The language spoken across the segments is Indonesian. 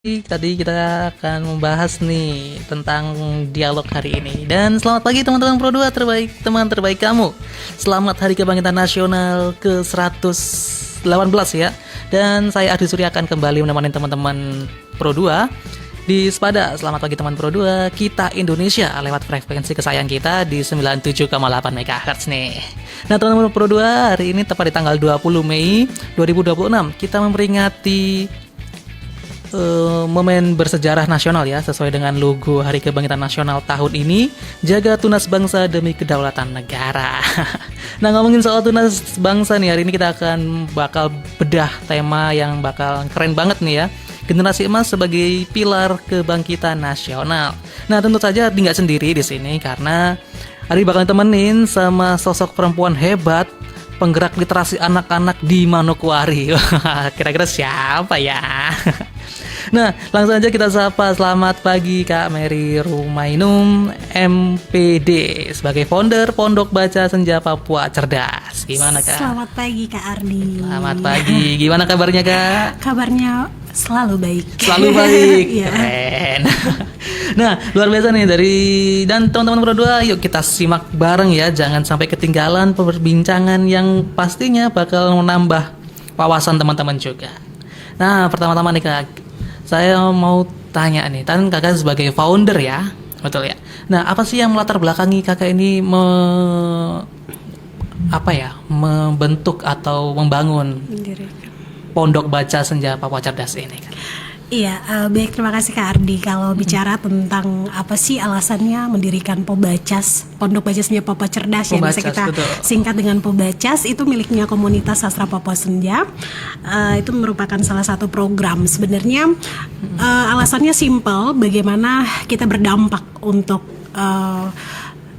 Tadi kita akan membahas nih tentang dialog hari ini. Dan selamat pagi teman-teman Pro 2 terbaik, teman terbaik kamu. Selamat Hari Kebangkitan Nasional ke-118 ya. Dan saya Adi Surya akan kembali menemani teman-teman Pro 2 di Sepada. Selamat pagi teman Pro 2, kita Indonesia lewat frekuensi kesayangan kita di 97,8 MHz nih. Nah teman-teman Pro 2, hari ini tepat di tanggal 20 Mei 2026 kita memperingati momen bersejarah nasional ya, sesuai dengan logo Hari Kebangkitan Nasional tahun ini, jaga tunas bangsa demi kedaulatan negara. Nah ngomongin soal tunas bangsa nih, hari ini kita bakal bedah tema yang bakal keren banget nih ya, generasi emas sebagai pilar kebangkitan nasional. Nah tentu saja nggak sendiri di sini karena hari bakal temenin sama sosok perempuan hebat, penggerak literasi anak-anak di Manokwari. Kira-kira siapa ya? Nah, langsung aja kita sapa. Selamat pagi Kak Mary Rumainum, MPD, sebagai founder Pondok Baca Senja Papua Cerdas. Gimana Kak? Selamat pagi Kak Ardi. Selamat pagi. Gimana kabarnya Kak? Kabarnya selalu baik. Selalu baik. Iya. Keren. Nah, luar biasa nih dan teman-teman Pro 2, yuk kita simak bareng ya. Jangan sampai ketinggalan perbincangan yang pastinya bakal menambah wawasan teman-teman juga. Nah, pertama-tama nih Kak, saya mau tanya nih, kan kakak sebagai founder ya, betul ya? Nah, apa sih yang melatar belakangi kakak ini membentuk atau membangun Pondok Baca Senja Papua Cerdas ini kan? Iya, baik, terima kasih Kak Ardi. Kalau bicara tentang apa sih alasannya mendirikan Pobacas, Pondok Baca Senja Papua Cerdas, yang bisa kita singkat dengan Pobacas, itu miliknya komunitas sastra Papua Senja. Itu merupakan salah satu program. Sebenarnya alasannya simpel, bagaimana kita berdampak untuk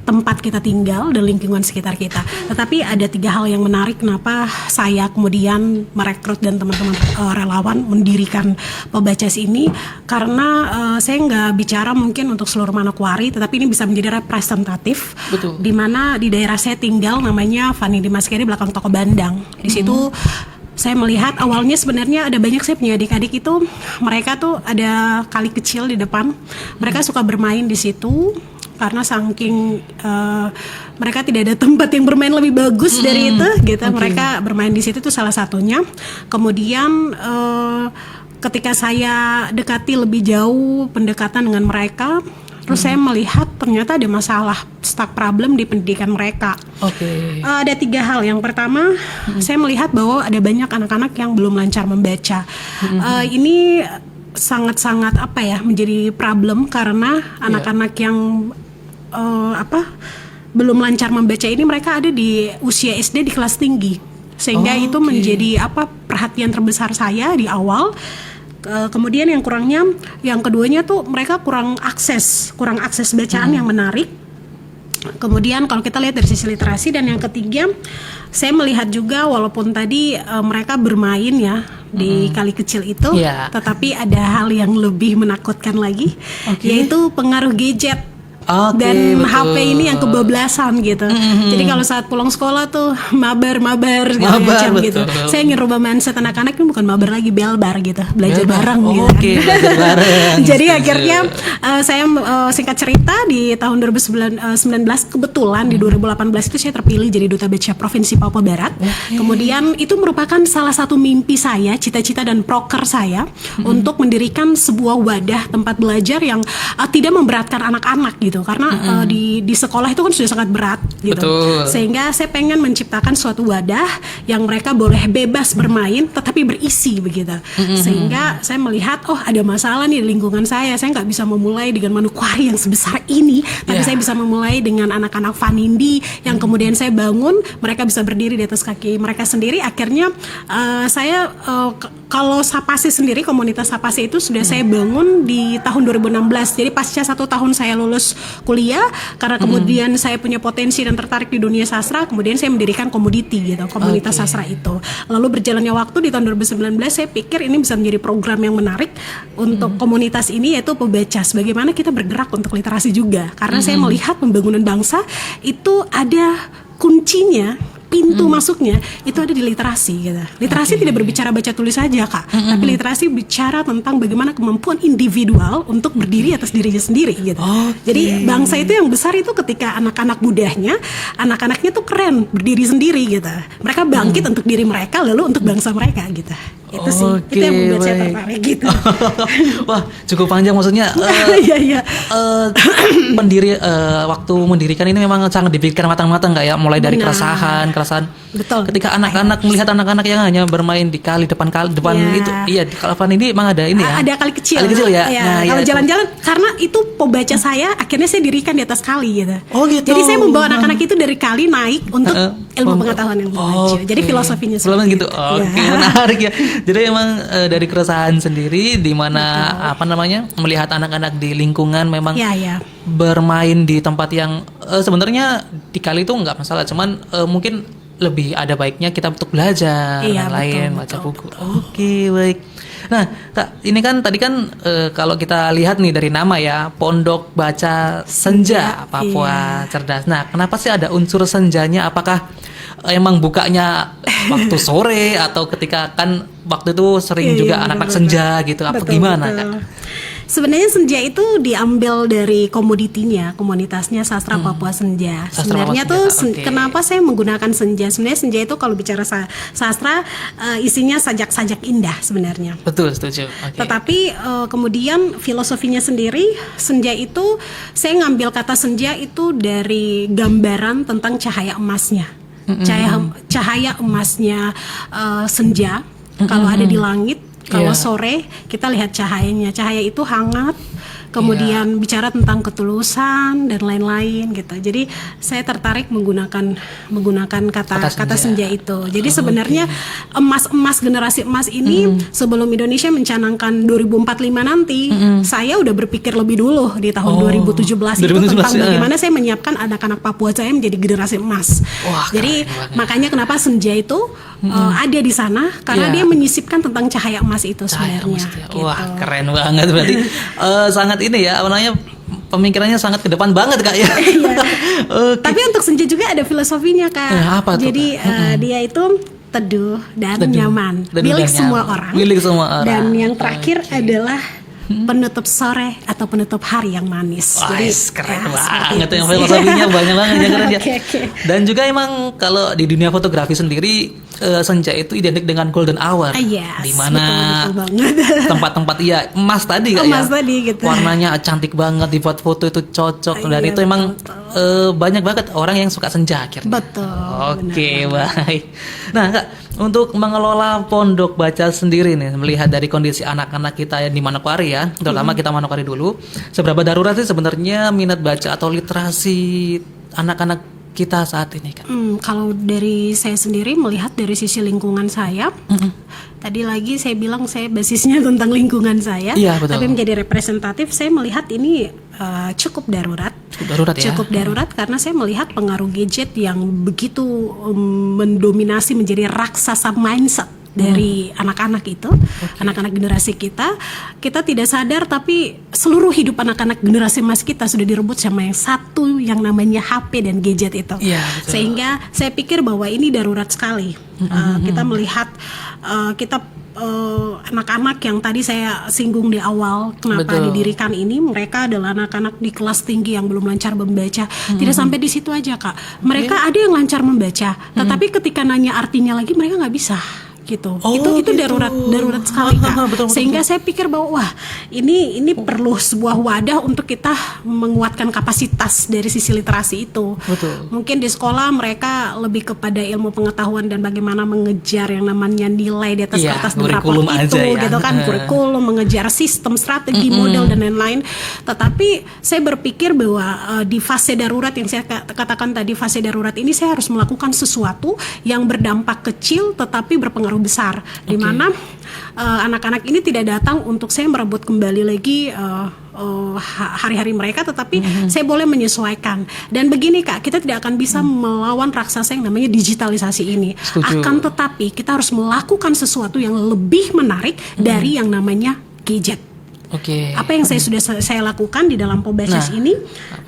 tempat kita tinggal dan lingkungan sekitar kita. Tetapi ada 3 hal yang menarik kenapa saya kemudian merekrut dan teman-teman relawan mendirikan Pobacas ini, karena saya nggak bicara mungkin untuk seluruh Manokwari, tetapi ini bisa menjadi representatif. Betul. Di mana di daerah saya tinggal namanya Fani Dimaskeri, belakang toko Bandang. Di situ saya melihat awalnya sebenarnya ada banyak, saya punya adik-adik itu, mereka tuh ada kali kecil di depan, mereka suka bermain di situ karena saking mereka tidak ada tempat yang bermain lebih bagus dari itu gitu. Mereka bermain di situ, itu salah satunya. Kemudian ketika saya dekati lebih jauh pendekatan dengan mereka, terus saya melihat ternyata ada masalah stuck problem di pendidikan mereka. Ada 3 hal. Yang pertama, saya melihat bahwa ada banyak anak-anak yang belum lancar membaca. Ini sangat-sangat menjadi problem karena anak-anak yang belum lancar membaca ini, mereka ada di usia SD di kelas tinggi, sehingga itu menjadi perhatian terbesar saya di awal. Kemudian yang keduanya tuh mereka kurang akses bacaan yang menarik. Kemudian kalau kita lihat dari sisi literasi, dan yang ketiga saya melihat juga walaupun tadi mereka bermain ya di kali kecil itu, tetapi ada hal yang lebih menakutkan lagi, yaitu pengaruh gadget. Dan betul. HP ini yang kebablasan gitu. Jadi kalau saat pulang sekolah tuh mabar macam gitu. Saya ingin rubah mindset anak-anak ini, bukan mabar lagi, belbar gitu, belajar bareng gitu. Belajar bareng. Jadi akhirnya saya singkat cerita di tahun 2019 kebetulan di 2018 itu saya terpilih jadi Duta Baca Provinsi Papua Barat. Kemudian itu merupakan salah satu mimpi saya, cita-cita dan proker saya untuk mendirikan sebuah wadah tempat belajar yang tidak memberatkan anak-anak gitu. Karena di sekolah itu kan sudah sangat berat gitu. Betul. Sehingga saya pengen menciptakan suatu wadah yang mereka boleh bebas bermain tetapi berisi begitu. Sehingga saya melihat ada masalah nih di lingkungan saya nggak bisa memulai dengan Manokwari yang sebesar ini, tapi saya bisa memulai dengan anak-anak Fanindi yang kemudian saya bangun, mereka bisa berdiri di atas kaki mereka sendiri. Akhirnya saya kalau Sapasi sendiri, komunitas Sapasi itu sudah saya bangun di tahun 2016. Jadi pasca 1 tahun saya lulus kuliah, karena kemudian saya punya potensi dan tertarik di dunia sastra, kemudian saya mendirikan komoditi gitu, komunitas sastra itu. Lalu berjalannya waktu di tahun 2019 saya pikir ini bisa menjadi program yang menarik untuk komunitas ini, yaitu Pobacas. Bagaimana kita bergerak untuk literasi juga, karena saya melihat pembangunan bangsa itu ada kuncinya pintu masuknya itu ada di literasi gitu. Literasi tidak berbicara baca tulis saja Kak, tapi literasi bicara tentang bagaimana kemampuan individual untuk berdiri atas dirinya sendiri gitu. Jadi bangsa itu yang besar itu ketika anak-anak mudanya, anak-anaknya tuh keren berdiri sendiri gitu. Mereka bangkit untuk diri mereka lalu untuk bangsa mereka gitu. Itu sih, itu yang membuat saya tertarik gitu. Wah, cukup panjang maksudnya. Iya. Waktu mendirikan ini memang sangat dipikirkan matang-matang Kak ya, mulai dari keresahan. Betul. Ketika anak-anak melihat anak-anak yang hanya bermain di kali depan itu, di Kalapan ini emang ada ini ya. Ada kali kecil. Kali kecil ya. Nah, kalau jalan-jalan karena itu pembaca saya akhirnya saya dirikan di atas kali gitu. Oh gitu. Jadi saya membawa anak-anak itu dari kali naik untuk ilmu pengetahuan yang membaca. Jadi filosofinya seperti gitu. Oke, menarik ya. Jadi emang dari keresahan sendiri di mana melihat anak-anak di lingkungan memang bermain di tempat yang sebenarnya di kali itu nggak masalah, cuman mungkin lebih ada baiknya kita untuk belajar dan lain baca buku. Oke, baik. Nah, Kak, ini kan tadi kan kalau kita lihat nih dari nama ya, Pondok Baca Senja Papua Cerdas. Nah, kenapa sih ada unsur senjanya? Apakah emang bukanya waktu sore atau ketika kan waktu itu sering juga anak-anak senja gitu? Apa gimana, Kak? Sebenarnya senja itu diambil dari komunitasnya sastra Papua Senja. Sebenarnya tuh kenapa saya menggunakan senja? Sebenarnya senja itu kalau bicara sastra isinya sajak-sajak indah sebenarnya. Betul, setuju. Tetapi kemudian filosofinya sendiri, senja itu saya ngambil kata senja itu dari gambaran tentang cahaya emasnya. Cahaya emasnya senja kalau ada di langit. Kalau sore kita lihat cahayanya, cahaya itu hangat, kemudian bicara tentang ketulusan dan lain-lain gitu. Jadi saya tertarik menggunakan kata senja itu. Jadi sebenarnya emas generasi emas ini sebelum Indonesia mencanangkan 2045 nanti, saya udah berpikir lebih dulu di tahun 2017 itu tentang bagaimana saya menyiapkan anak-anak Papua saya menjadi generasi emas. Jadi makanya kenapa senja itu ada di sana karena dia menyisipkan tentang cahaya emas itu sebenarnya. Gitu. Wah, keren banget berarti. Sangat ini ya, pemikirannya sangat ke depan banget Kak ya. Tapi untuk senja juga ada filosofinya Kak. Apa tuh, jadi dia itu teduh dan nyaman, milik semua orang. Dan yang terakhir adalah penutup sore atau penutup hari yang manis. Jadi keren banget yang filosofinya banyak banget ya keren ya. Dan juga emang kalau di dunia fotografi sendiri senja itu identik dengan golden hour, di mana tempat-tempat emas tadi gitu. Warnanya cantik banget, dibuat foto itu cocok dan itu emang banyak banget orang yang suka senja akhirnya. Betul. Oke, baik. Nah Kak, untuk mengelola Pondok Baca sendiri nih, melihat dari kondisi anak-anak kita yang di Manokwari ya, terutama kita Manokwari dulu, seberapa darurat sih sebenarnya minat baca atau literasi anak-anak kita saat ini kan? Kalau dari saya sendiri melihat dari sisi lingkungan saya, tadi lagi saya bilang saya basisnya tentang lingkungan saya, tapi menjadi representatif saya melihat ini cukup darurat. Cukup darurat karena saya melihat pengaruh gadget yang begitu mendominasi menjadi raksasa mindset dari anak-anak itu, anak-anak generasi kita tidak sadar tapi seluruh hidup anak-anak generasi emas kita sudah direbut sama yang satu yang namanya HP dan gadget itu. Sehingga saya pikir bahwa ini darurat sekali. Kita melihat anak-anak yang tadi saya singgung di awal kenapa didirikan ini, mereka adalah anak-anak di kelas tinggi yang belum lancar membaca. Tidak sampai di situ aja Kak, mereka ada yang lancar membaca, tetapi ketika nanya artinya lagi mereka nggak bisa gitu. Itu darurat sekali Kak. Sehingga saya pikir bahwa wah ini perlu sebuah wadah untuk kita menguatkan kapasitas dari sisi literasi itu. Mungkin di sekolah mereka lebih kepada ilmu pengetahuan dan bagaimana mengejar yang namanya nilai di atas kertas dan rapor itu gitu kan, kurikulum, mengejar sistem, strategi, model dan lain-lain. Tetapi saya berpikir bahwa di fase darurat yang saya katakan tadi, fase darurat ini saya harus melakukan sesuatu yang berdampak kecil tetapi berpengaruh besar, di mana anak-anak ini tidak datang untuk saya merebut kembali lagi hari-hari mereka, tetapi saya boleh menyesuaikan. Dan begini Kak, kita tidak akan bisa melawan raksasa yang namanya digitalisasi ini. Akan tetapi kita harus melakukan sesuatu yang lebih menarik dari yang namanya gadget. Apa yang saya lakukan di dalam Pobacas ini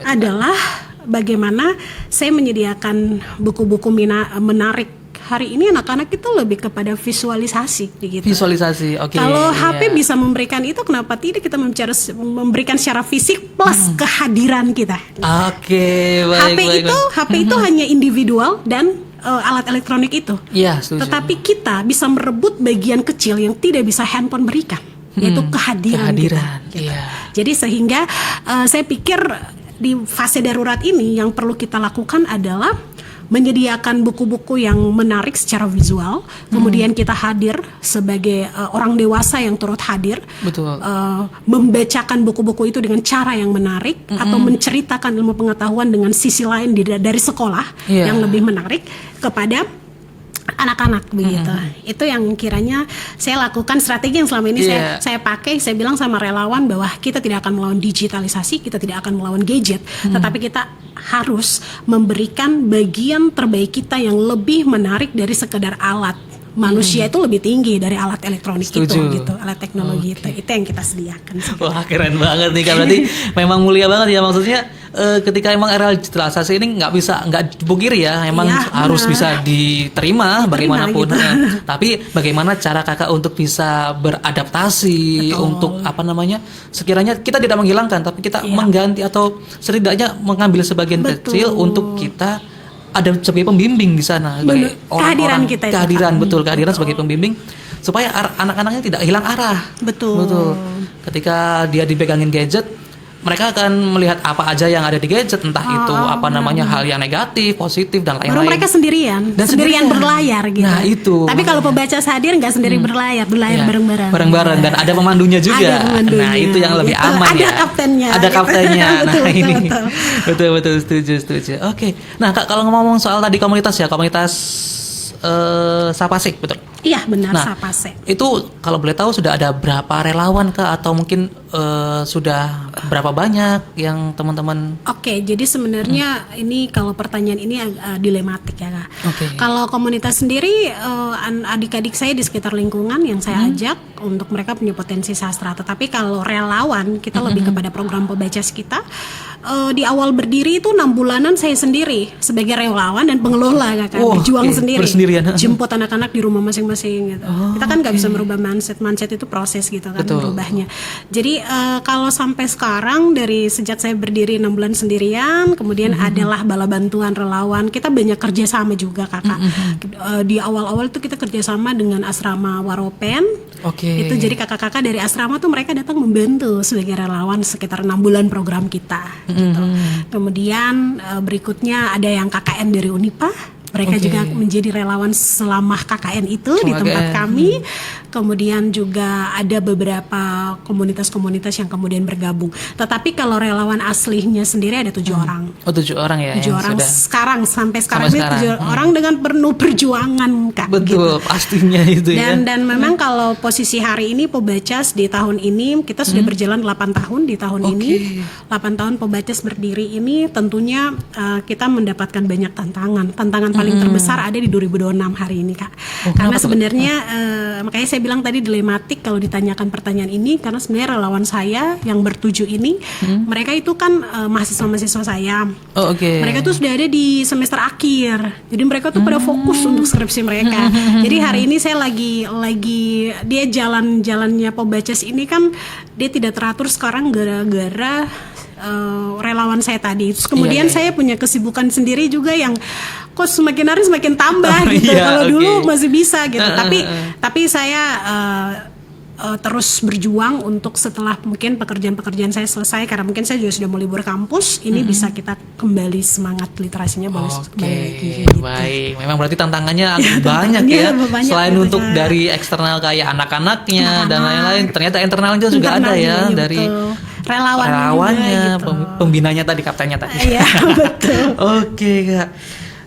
adalah bagaimana saya menyediakan buku-buku menarik. Hari ini anak-anak itu lebih kepada visualisasi gitu. Visualisasi, oke. Kalau HP bisa memberikan itu, kenapa tidak kita memberikan secara fisik plus kehadiran kita? Oke, baik. HP itu hanya individual dan alat elektronik itu. Iya, setuju. Tetapi kita bisa merebut bagian kecil yang tidak bisa handphone berikan, yaitu kehadiran kita. Gitu. Iya. Jadi sehingga saya pikir di fase darurat ini yang perlu kita lakukan adalah menyediakan buku-buku yang menarik secara visual, kemudian kita hadir sebagai orang dewasa yang turut hadir, betul. Membacakan buku-buku itu dengan cara yang menarik, atau menceritakan ilmu pengetahuan dengan sisi lain dari sekolah yang lebih menarik kepada anak-anak begitu. Itu yang kiranya saya lakukan, strategi yang selama ini saya pakai. Saya bilang sama relawan bahwa kita tidak akan melawan digitalisasi, kita tidak akan melawan gadget, tetapi kita harus memberikan bagian terbaik kita yang lebih menarik dari sekedar alat. Manusia itu lebih tinggi dari alat elektronik. Setuju. Itu gitu, alat teknologi itu yang kita sediakan. Wah, keren banget nih Kak, berarti memang mulia banget ya, maksudnya ketika emang era digitalisasi ini nggak dipungkiri ya, emang harus bisa diterima bagaimanapun. Gitu. Tapi bagaimana cara Kakak untuk bisa beradaptasi, untuk sekiranya kita tidak menghilangkan, tapi kita mengganti atau setidaknya mengambil sebagian kecil untuk kita ada sebagai pembimbing di sana, sebagai kehadiran kita, kehadiran sebagai pembimbing supaya anak-anaknya tidak hilang arah. Betul. Ketika dia dipegangin gadget, mereka akan melihat apa aja yang ada di gadget, entah itu hal yang negatif, positif dan lain-lain. Baru mereka sendirian berlayar gitu. Nah, itu. Tapi kalau pembaca hadir nggak sendiri berlayar bareng-bareng. Bareng-bareng dan ada pemandunya juga. Nah, itu yang lebih aman ada ya. Ada kaptennya. Betul, setuju. Oke. Nah, Kak, kalau ngomong soal tadi komunitas Sapasik, betul? Iya, benar, Sapasik. Itu kalau boleh tahu sudah ada berapa relawan Kak, atau mungkin sudah berapa banyak yang teman-teman? Oke, jadi sebenarnya ini kalau pertanyaan ini dilematik ya Kak. Kalau komunitas sendiri, adik-adik saya di sekitar lingkungan yang saya ajak untuk mereka punya potensi sastra. Tetapi kalau relawan, kita lebih kepada program Pembacas kita. Di awal berdiri itu 6 bulanan saya sendiri sebagai relawan dan pengelola Kak, berjuang sendiri, jemput anak-anak di rumah masing-masing gitu. Kita kan nggak bisa merubah mindset itu proses gitu kan, merubahnya. Jadi kalau sampai sekarang, dari sejak saya berdiri 6 bulan sendirian, kemudian adalah bala bantuan relawan, kita banyak kerjasama juga Kakak. Di awal-awal itu kita kerjasama dengan asrama Waropen. Itu jadi kakak-kakak dari asrama tuh mereka datang membantu sebagai relawan sekitar 6 bulan program kita. Gitu. Kemudian berikutnya ada yang KKN dari Unipa. Mereka juga menjadi relawan selama KKN itu di tempat kami. Kemudian juga ada beberapa komunitas-komunitas yang kemudian bergabung. Tetapi kalau relawan aslinya sendiri ada 7 orang. 7 orang ya? 7 orang sampai sekarang. 7 orang dengan penuh perjuangan Kak. Betul, gitu. Pastinya itu Dan memang kalau posisi hari ini Pembacas di tahun ini, kita sudah berjalan 8 tahun di tahun ini. 8 tahun Pembacas berdiri ini tentunya kita mendapatkan banyak tantangan. Tantangan paling terbesar ada di 2026 hari ini Kak. Karena sebenarnya makanya saya bilang tadi dilematik kalau ditanyakan pertanyaan ini, karena sebenarnya relawan saya yang bertuju ini mereka itu kan mahasiswa-mahasiswa saya. Mereka tuh sudah ada di semester akhir. Jadi mereka tuh pada fokus untuk skripsi mereka. Jadi hari ini saya lagi dia jalannya Pembacas ini kan dia tidak teratur sekarang gara-gara relawan saya tadi. Terus kemudian saya punya kesibukan sendiri juga yang kok semakin hari semakin tambah gitu. Kalau dulu masih bisa gitu. Tapi saya terus berjuang untuk setelah mungkin pekerjaan-pekerjaan saya selesai, karena mungkin saya juga sudah mau libur kampus, ini bisa kita kembali semangat literasinya gitu. Baik, memang berarti tantangannya banyak ya. Selain untuk dari eksternal kayak anak-anaknya dan lain-lain, ternyata internalnya juga ada ya, dari relawannya, gitu. Pembinanya tadi, kaptennya tadi. Iya, betul. Kak.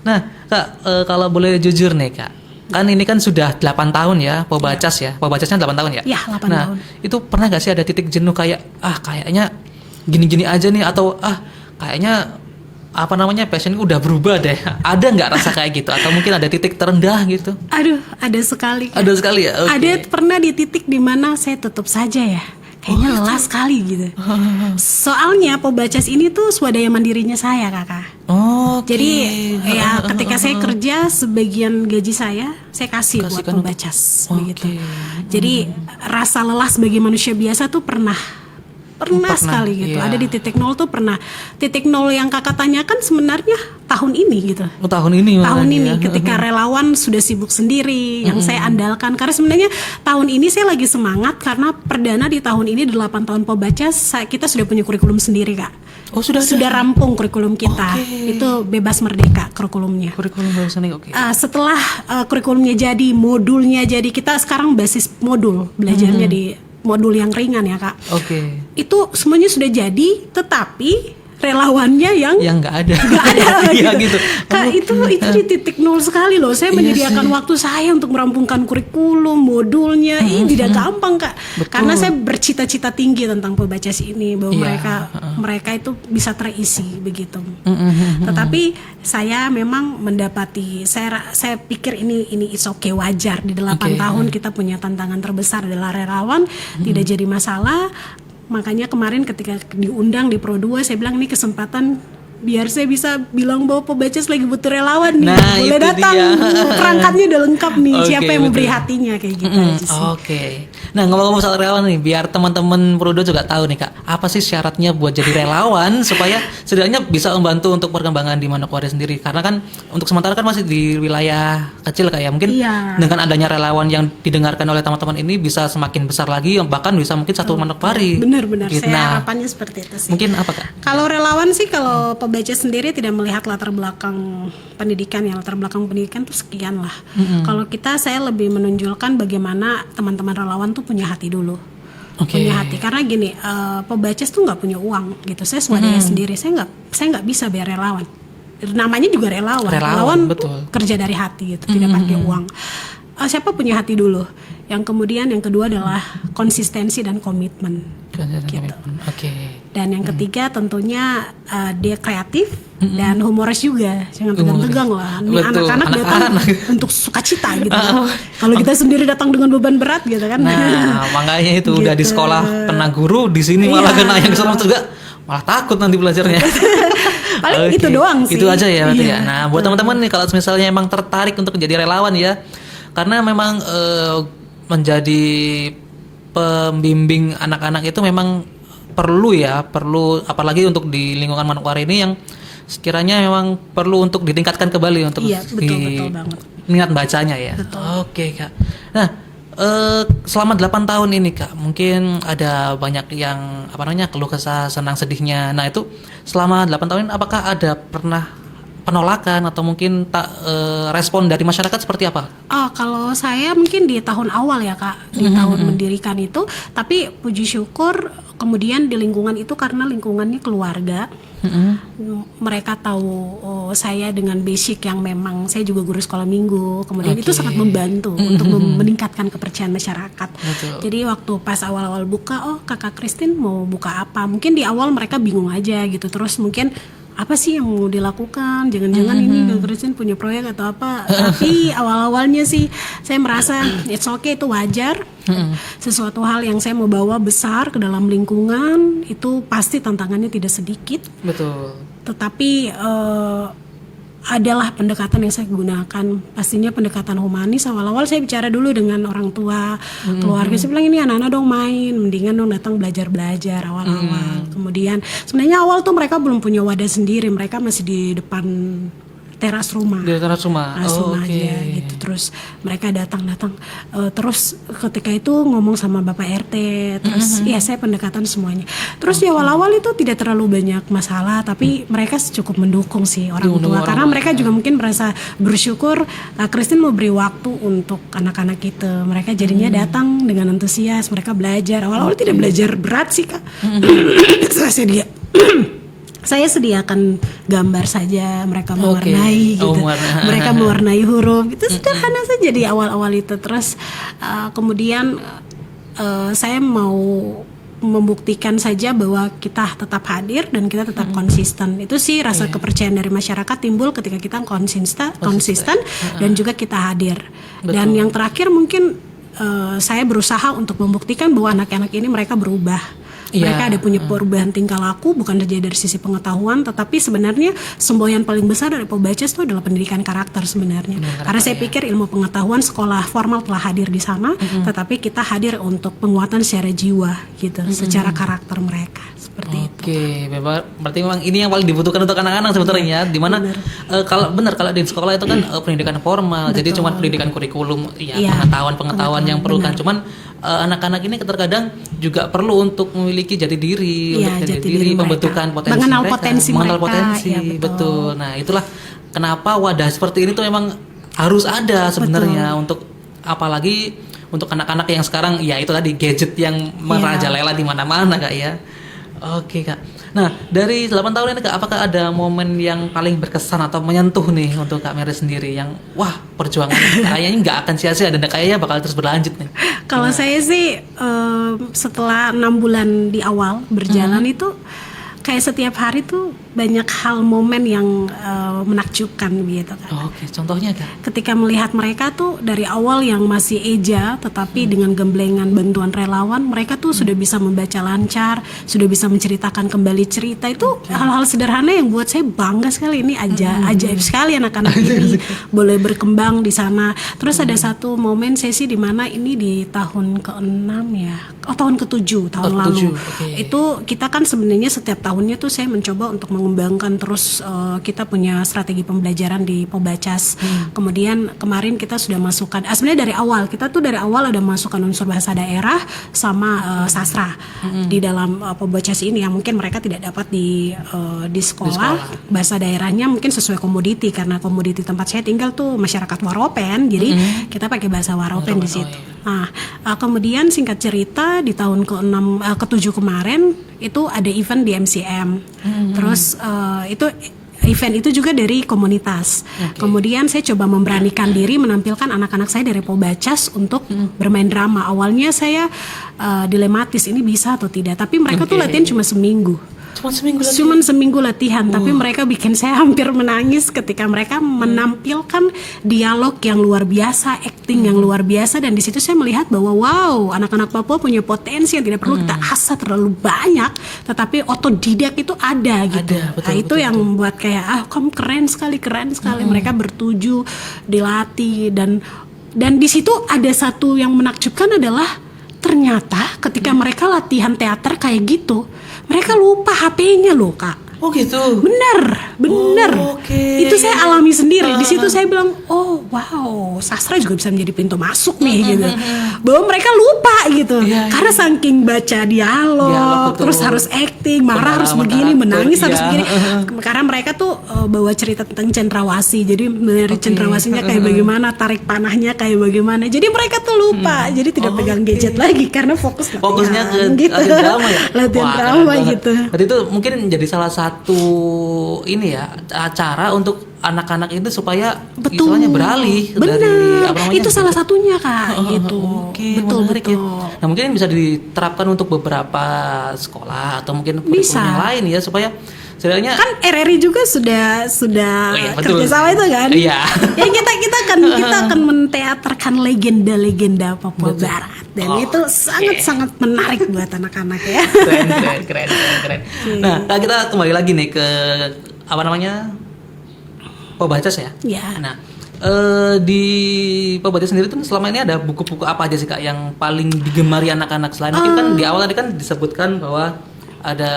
Nah, Kak, kalau boleh jujur nih Kak, kan ini kan sudah 8 tahun ya Pembacas ya. Pembacasnya 8 tahun ya? Iya, 8 tahun. Itu pernah gak sih ada titik jenuh kayak kayaknya gini-gini aja nih, atau kayaknya passion udah berubah deh. Ada nggak rasa kayak gitu, atau mungkin ada titik terendah gitu? Aduh, ada sekali. Ada sekali ya. Ada pernah di titik dimana saya tutup saja ya. kayaknya lelah sekali gitu. Soalnya Pobacas ini tuh swadaya mandirinya saya, Kakak. Jadi ya ketika saya kerja, sebagian gaji saya kasih buat Pobacas begitu. Jadi rasa lelah sebagai manusia biasa tuh pernah sekali gitu. Ada di titik nol tuh pernah. Titik nol yang Kakak tanyakan sebenarnya tahun ini gitu. Tahun ini ketika relawan sudah sibuk sendiri, yang saya andalkan. Karena sebenarnya tahun ini saya lagi semangat karena perdana di tahun ini 8 tahun Pobacas kita sudah punya kurikulum sendiri, Kak. Sudah rampung kurikulum kita. Itu bebas merdeka kurikulumnya. Kurikulum bebas merdeka. Setelah kurikulumnya jadi, modulnya jadi, kita sekarang basis modul belajarnya di modul yang ringan ya, Kak. Itu semuanya sudah jadi, tetapi relawannya yang nggak ada gitu. Kak, itu di titik nol sekali loh. Saya menyediakan waktu saya untuk merampungkan kurikulum, modulnya. Ini tidak gampang, Kak. Betul. Karena saya bercita-cita tinggi tentang Pobacas ini, bahwa mereka itu bisa terisi begitu. Tetapi saya memang mendapati, saya pikir ini it's okay, wajar. Di 8 tahun kita punya tantangan terbesar adalah relawan, tidak jadi masalah. Makanya kemarin ketika diundang di Pro 2, saya bilang ini kesempatan biar saya bisa bilang bahwa Pobacas lagi butuh relawan nih. Boleh datang, perangkatnya udah lengkap nih. Siapa yang memberi hatinya kayak gitu aja sih. Nah, ngomong-ngomong soal relawan nih, biar teman-teman Pro 2 juga tahu nih, Kak, apa sih syaratnya buat jadi relawan supaya setidaknya bisa membantu untuk perkembangan di Manokwari sendiri. Karena kan untuk sementara kan masih di wilayah kecil, Kak, ya. Mungkin dengan adanya relawan yang didengarkan oleh teman-teman ini bisa semakin besar lagi, bahkan bisa mungkin satu Manokwari. Benar-benar, gitu. Saya harapannya seperti itu sih. Mungkin apa, Kak? Kalau relawan sih, kalau Pobacas sendiri tidak melihat latar belakang pendidikan ya, latar belakang pendidikan tuh sekian lah. Kalau saya lebih menonjolkan bagaimana teman-teman relawan tuh punya hati dulu. Punya hati, karena gini, Pobacas tuh nggak punya uang gitu. Saya swadaya sendiri, saya nggak bisa bayar relawan. Namanya juga relawan betul. Kerja dari hati gitu, tidak pakai uang. Siapa punya hati dulu? Yang kemudian yang kedua adalah konsistensi dan komitmen. Gitu. Dan yang ketiga tentunya dia kreatif dan humoris juga. Jangan tegang-tegang lah. Ini anak-anak datang untuk sukacita gitu. Kalau kita sendiri datang dengan beban berat gitu kan. Nah, makanya itu gitu. Udah di sekolah kena guru, di sini malah kena yang kesel juga. Malah takut nanti belajarnya. Paling itu doang sih. Itu aja ya berarti ya. Nah, buat teman-teman nih, kalau misalnya emang tertarik untuk menjadi relawan ya, karena memang menjadi pembimbing anak-anak itu memang perlu apalagi untuk di lingkungan Manokwari ini yang sekiranya memang perlu untuk ditingkatkan kembali untuk betul banget. Minat bacanya ya. Oke, Kak. Nah, selama 8 tahun ini, Kak, mungkin ada banyak yang keluh kesah, senang sedihnya. Nah, itu selama 8 tahun ini apakah ada pernah penolakan atau mungkin respon dari masyarakat seperti apa? Kalau saya mungkin di tahun awal ya, Kak, di tahun mendirikan itu, tapi puji syukur kemudian di lingkungan itu, karena lingkungannya keluarga, mereka tahu saya dengan basic yang memang saya juga guru sekolah minggu, kemudian itu sangat membantu untuk meningkatkan kepercayaan masyarakat. Jadi waktu pas awal-awal buka, Kakak Christine mau buka apa? Mungkin di awal mereka bingung aja gitu, terus mungkin apa sih yang mau dilakukan, jangan-jangan ini Kak Christine punya proyek atau apa. Tapi awal-awalnya sih saya merasa it's okay, itu wajar. Sesuatu hal yang saya mau bawa besar ke dalam lingkungan, itu pasti tantangannya tidak sedikit. Betul. Tetapi adalah pendekatan yang saya gunakan, pastinya pendekatan humanis. Awal-awal saya bicara dulu dengan orang tua, keluarga. Saya bilang, ini anak-anak dong main, mendingan dong datang belajar awal-awal. Kemudian sebenarnya awal tuh mereka belum punya wadah sendiri, mereka masih di depan teras rumah. Di teras rumah. Aja gitu. Terus mereka datang. Terus ketika itu ngomong sama Bapak RT, terus ya saya pendekatan semuanya. Terus di awal-awal itu tidak terlalu banyak masalah, tapi mereka cukup mendukung sih orang tua, karena mereka juga mungkin merasa bersyukur Christine mau beri waktu untuk anak-anak itu. Mereka jadinya datang dengan antusias, mereka belajar. Awal-awal tidak belajar berat sih, Kak. Saya sediakan gambar saja, mereka mewarnai gitu. Mereka mewarnai huruf. Itu sederhana saja di awal-awal itu. Terus kemudian saya mau membuktikan saja bahwa kita tetap hadir dan kita tetap konsisten. Itu sih rasa kepercayaan dari masyarakat timbul ketika kita konsisten dan juga kita hadir. Dan yang terakhir mungkin saya berusaha untuk membuktikan bahwa anak-anak ini mereka berubah. Mereka ada punya perubahan tingkah laku, bukan saja dari sisi pengetahuan, tetapi sebenarnya semboyan paling besar dari Pobacas itu adalah pendidikan karakter sebenarnya. Karena saya pikir ilmu pengetahuan sekolah formal telah hadir di sana, tetapi kita hadir untuk penguatan secara jiwa gitu, secara karakter mereka seperti itu. Oke, berarti memang ini yang paling dibutuhkan untuk anak-anak sebenarnya, dimana kalau di sekolah itu kan pendidikan formal, jadi cuma pendidikan kurikulum, pengetahuan yang perlu kan, cuman anak-anak ini terkadang juga perlu untuk memiliki jati diri, pembentukan potensi mengenal mereka, potensi mengenal mereka. potensi, betul. Nah itulah kenapa wadah seperti ini tuh memang harus ada sebenarnya untuk apalagi untuk anak-anak yang sekarang ya itu tadi gadget yang merajalela di mana-mana Kak ya. Oke Kak. Nah dari 8 tahun ini Kak, apakah ada momen yang paling berkesan atau menyentuh nih untuk Kak Mary sendiri yang wah perjuangan kayaknya nggak akan sia-sia dan kayaknya bakal terus berlanjut nih? Kalau saya sih setelah 6 bulan di awal berjalan itu kayak setiap hari tuh banyak hal momen yang menakjubkan gitu kan. Oke, contohnya Kak? Ketika melihat mereka tuh dari awal yang masih eja, tetapi dengan gemblengan bantuan relawan, mereka tuh sudah bisa membaca lancar, sudah bisa menceritakan kembali cerita. Itu hal-hal sederhana yang buat saya bangga sekali. Ini ajaib sekali anak-anak ini boleh berkembang di sana. Terus ada satu momen sesi di mana ini di tahun ke-6 ya, tahun ke-7 tahun lalu. Itu kita kan sebenarnya setiap tahunnya tuh saya mencoba untuk mengembangkan terus kita punya strategi pembelajaran di Pobacas. Kemudian kemarin kita sudah masukkan sebenarnya dari awal ada masukkan unsur bahasa daerah sama sastra di dalam Pobacas ini yang mungkin mereka tidak dapat di sekolah. Bahasa daerahnya mungkin sesuai komoditi karena komoditi tempat saya tinggal tuh masyarakat Waropen, jadi kita pakai bahasa Waropen di situ. Nah, kemudian singkat cerita di tahun ke-7 kemarin itu ada event di MCM. Terus itu event itu juga dari komunitas. Kemudian saya coba memberanikan diri menampilkan anak-anak saya dari Pobacas untuk bermain drama. Awalnya saya dilematis ini bisa atau tidak, tapi mereka tuh latihan cuma seminggu. Cuma seminggu latihan, tapi mereka bikin saya hampir menangis ketika mereka menampilkan dialog yang luar biasa, acting yang luar biasa, dan di situ saya melihat bahwa wow, anak-anak Papua punya potensi yang tidak perlu kita asah terlalu banyak, tetapi otodidak itu ada gitu. Itu yang membuat kayak kamu keren sekali mereka bertuju dilatih dan di situ ada satu yang menakjubkan adalah ternyata ketika mereka latihan teater kayak gitu, mereka lupa HP-nya loh Kak. Oh gitu. Bener. Itu saya alami sendiri. Di situ saya bilang, oh wow, sastra juga bisa menjadi pintu masuk nih gitu. Bahwa mereka lupa gitu, karena saking baca dialog terus harus acting, marah harus begini, menangis harus begini. Karena mereka tuh bawa cerita tentang cendrawasih. Jadi dari cendrawasinya kayak bagaimana, tarik panahnya kayak bagaimana. Jadi mereka tuh lupa. Jadi tidak pegang gadget lagi karena fokusnya ke gitu. drama ya. Latihan drama gitu. Berarti itu mungkin jadi salah satu ini ya cara untuk anak-anak itu supaya istilahnya beralih dari itu salah satunya Kak gitu. Betul. Nah mungkin bisa diterapkan untuk beberapa sekolah atau mungkin kurikulum yang lain ya supaya sebenarnya kan RRI juga sudah kerjasama itu kan. Iya. Ya kita akan menteaterkan legenda Papua Barat dan itu sangat menarik buat anak-anak ya. Keren. Nah, kita kembali lagi nih ke Pobacas ya. Iya. Nah, di Pobacas sendiri tuh selama ini ada buku-buku apa aja sih Kak yang paling digemari anak-anak selain mungkin kan di awal tadi kan disebutkan bahwa ada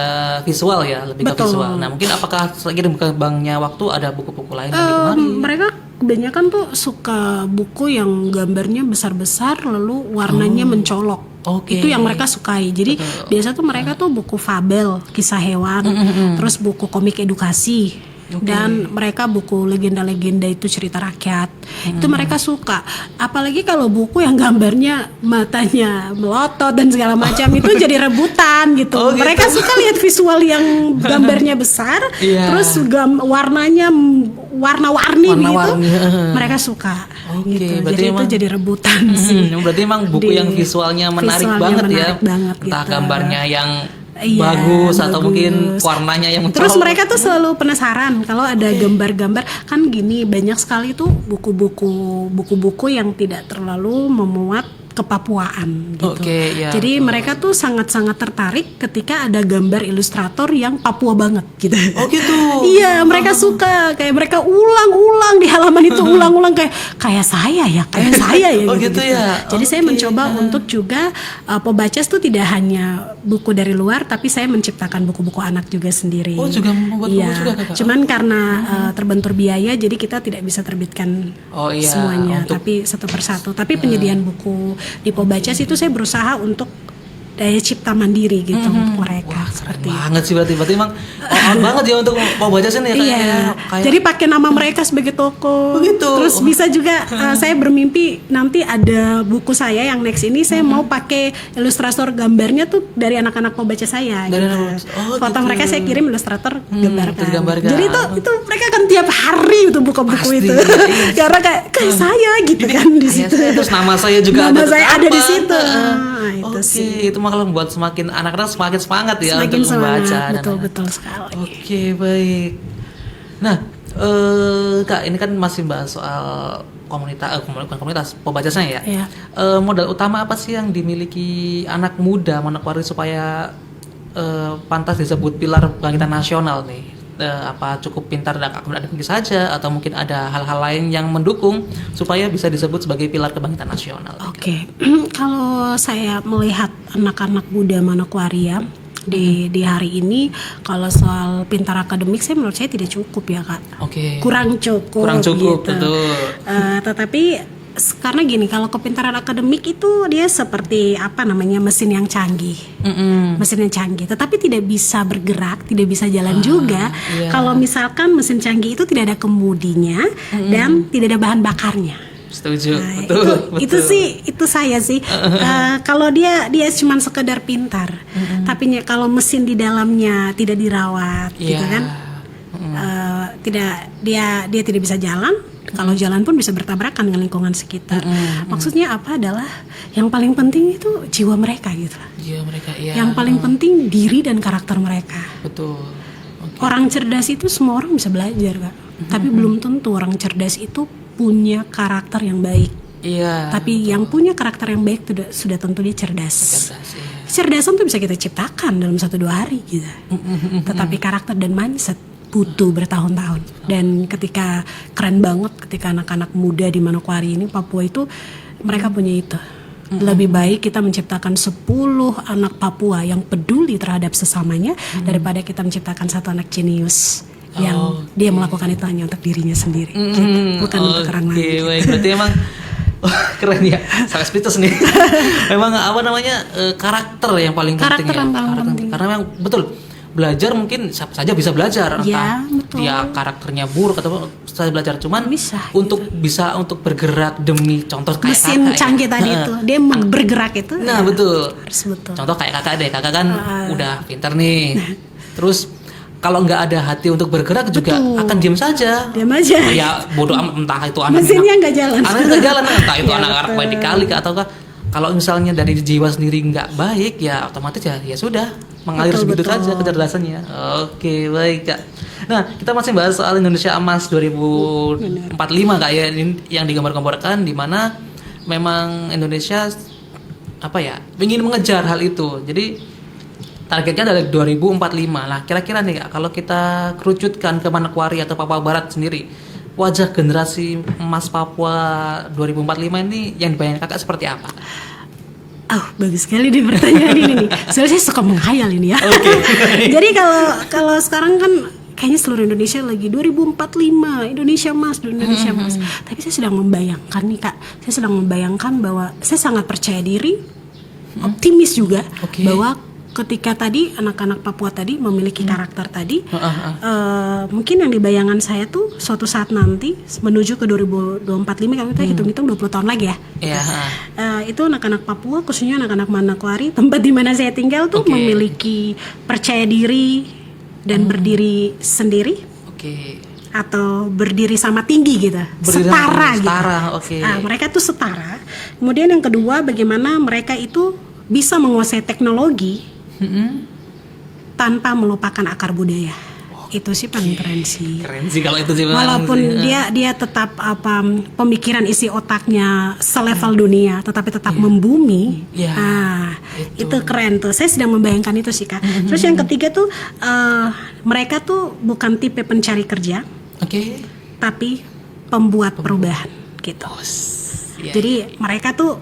visual ya, lebih ke visual. Nah, mungkin apakah seiring berkembangnya waktu ada buku-buku lain yang digemari? Mereka kebanyakan tuh suka buku yang gambarnya besar-besar lalu warnanya mencolok. Itu yang mereka sukai. Jadi biasa tuh mereka tuh buku fabel, kisah hewan, terus buku komik edukasi. Dan mereka buku legenda-legenda itu cerita rakyat itu mereka suka, apalagi kalau buku yang gambarnya matanya melotot dan segala macam itu jadi rebutan gitu. Mereka suka lihat visual yang gambarnya besar terus warnanya warna-warni gitu. Mereka suka gitu. Jadi itu jadi rebutan sih. Berarti emang buku yang visualnya menarik banget ya, entah gambarnya yang bagus atau mungkin warnanya yang mencolok. Terus mereka tuh selalu penasaran kalau ada gambar-gambar kan gini, banyak sekali tuh buku-buku yang tidak terlalu memuat kepapuaan gitu. Ya, jadi mereka tuh sangat-sangat tertarik ketika ada gambar ilustrator yang Papua banget gitu. Oh gitu. Iya, mereka suka kayak mereka ulang-ulang di halaman itu ulang-ulang kayak saya ya gitu. Ya. Jadi saya mencoba untuk juga Pobacas tuh tidak hanya buku dari luar, tapi saya menciptakan buku-buku anak juga sendiri. Oh, juga membuat buku juga Kakak. Cuman karena terbentur biaya, jadi kita tidak bisa terbitkan semuanya, tapi satu persatu. Tapi penyediaan buku di Pobacas itu saya berusaha untuk daya cipta mandiri gitu untuk mereka. Wah, seperti banget sih berarti emang banget ya untuk Pobacas ini ya kayak. Jadi pakai nama mereka sebagai toko. Begitu. Terus bisa juga saya bermimpi nanti ada buku saya yang next ini saya mau pakai ilustrator gambarnya tuh dari anak-anak Pobacas saya. Foto mereka saya kirim ilustrator gambarkan. Jadi itu mereka kan tiap hari itu buka buku itu. Karena kayak saya gitu kan di situ. Terus nama saya juga ada di situ. Itu sih. Itu malah membuat semakin anak-anak semakin semangat ya semakin untuk membaca. Betul sekali. Oke, baik. Nah, Kak, ini kan masih bahas soal komunitas Pobacasnya ya. Iya. Modal utama apa sih yang dimiliki anak muda Manokwari supaya pantas disebut pilar kebangkitan nasional nih? Apa cukup pintar dan akademik saja atau mungkin ada hal-hal lain yang mendukung supaya bisa disebut sebagai pilar kebangkitan nasional? Oke. Kalau saya melihat anak-anak muda Manokwari ya di hari ini, kalau soal pintar akademik menurut saya tidak cukup ya Kak. Kurang cukup gitu. Betul. Tetapi karena gini, kalau kepintaran akademik itu dia seperti mesin yang canggih, mesin yang canggih, tetapi tidak bisa bergerak, tidak bisa jalan juga. Kalau misalkan mesin canggih itu tidak ada kemudinya dan tidak ada bahan bakarnya. Setuju. Betul. Itu saya sih. Kalau dia cuma sekedar pintar, tapi kalau mesin di dalamnya tidak dirawat, gitu kan, dia tidak bisa jalan. Kalau jalan pun bisa bertabrakan dengan lingkungan sekitar. Maksudnya apa adalah yang paling penting itu jiwa mereka gitu. Jiwa mereka, iya. Yang paling penting diri dan karakter mereka. Betul. Orang cerdas itu semua orang bisa belajar Kak. Tapi belum tentu orang cerdas itu punya karakter yang baik. Iya. Tapi yang punya karakter yang baik sudah tentu dia cerdas. Kecerdasan tuh bisa kita ciptakan dalam 1-2 hari gitu. Tetapi karakter dan mindset butuh bertahun-tahun. Dan ketika keren banget ketika anak-anak muda di Manokwari ini Papua itu mereka punya itu. Lebih baik kita menciptakan 10 anak Papua yang peduli terhadap sesamanya daripada kita menciptakan 1 anak jenius yang dia melakukan itu hanya untuk dirinya sendiri, gitu. Bukan untuk orang lain. Baik. Berarti emang keren ya, sangat speechless nih. Memang karakter yang paling penting ya. Karena memang betul. Belajar mungkin siapa saja bisa belajar, entah dia karakternya buruk atau saya belajar, cuman untuk bergerak demi contoh kayak mesin kakak canggih tadi itu dia bergerak itu. Nah betul. Betul. Contoh kayak kakak kan udah pintar nih, terus kalau nggak ada hati untuk bergerak juga akan diam saja. Ya bodoh amat, entah itu anak mesinnya nggak jalan. Anaknya nggak jalan, entah itu anak-anak baik dikali ataukah kalau misalnya dari jiwa sendiri nggak baik ya otomatis ya sudah mengalir segitu saja kecerdasannya. Oke, baik Kak. Nah, kita masih bahas soal Indonesia Emas 2045 Kak ya, yang digambar-gambarkan di mana memang Indonesia ingin mengejar hal itu. Jadi targetnya adalah 2045. Nah, kira-kira nih Kak, kalau kita kerucutkan ke Manokwari atau Papua Barat sendiri, wajah generasi emas Papua 2045 ini yang dibayangkan Kakak seperti apa? Bagus sekali di pertanyaan ini nih. Soalnya saya suka menghayal ini ya. Jadi kalau sekarang kan kayaknya seluruh Indonesia lagi 2045 Indonesia Emas. Tapi saya sedang membayangkan nih Kak. Saya sedang membayangkan bahwa saya sangat percaya diri, optimis juga bahwa ketika tadi anak-anak Papua tadi memiliki karakter tadi, mungkin yang di bayangan saya tuh suatu saat nanti menuju ke 2045 kalau kita hitung-hitung 20 tahun lagi ya. Itu anak-anak Papua khususnya anak-anak Manokwari, tempat di mana saya tinggal tuh memiliki percaya diri dan berdiri sendiri. Atau berdiri sama tinggi gitu. Setara gitu. Mereka tuh setara. Kemudian yang kedua, bagaimana mereka itu bisa menguasai teknologi tanpa melupakan akar budaya. Itu sih paling keren sih. Keren sih kalau itu sih. Walaupun dia tetap pemikiran isi otaknya selevel dunia, tetapi tetap membumi. Itu keren tuh. Saya sedang membayangkan itu sih Kak. Terus yang ketiga tuh mereka tuh bukan tipe pencari kerja, tapi pembuat perubahan gitu. Jadi mereka tuh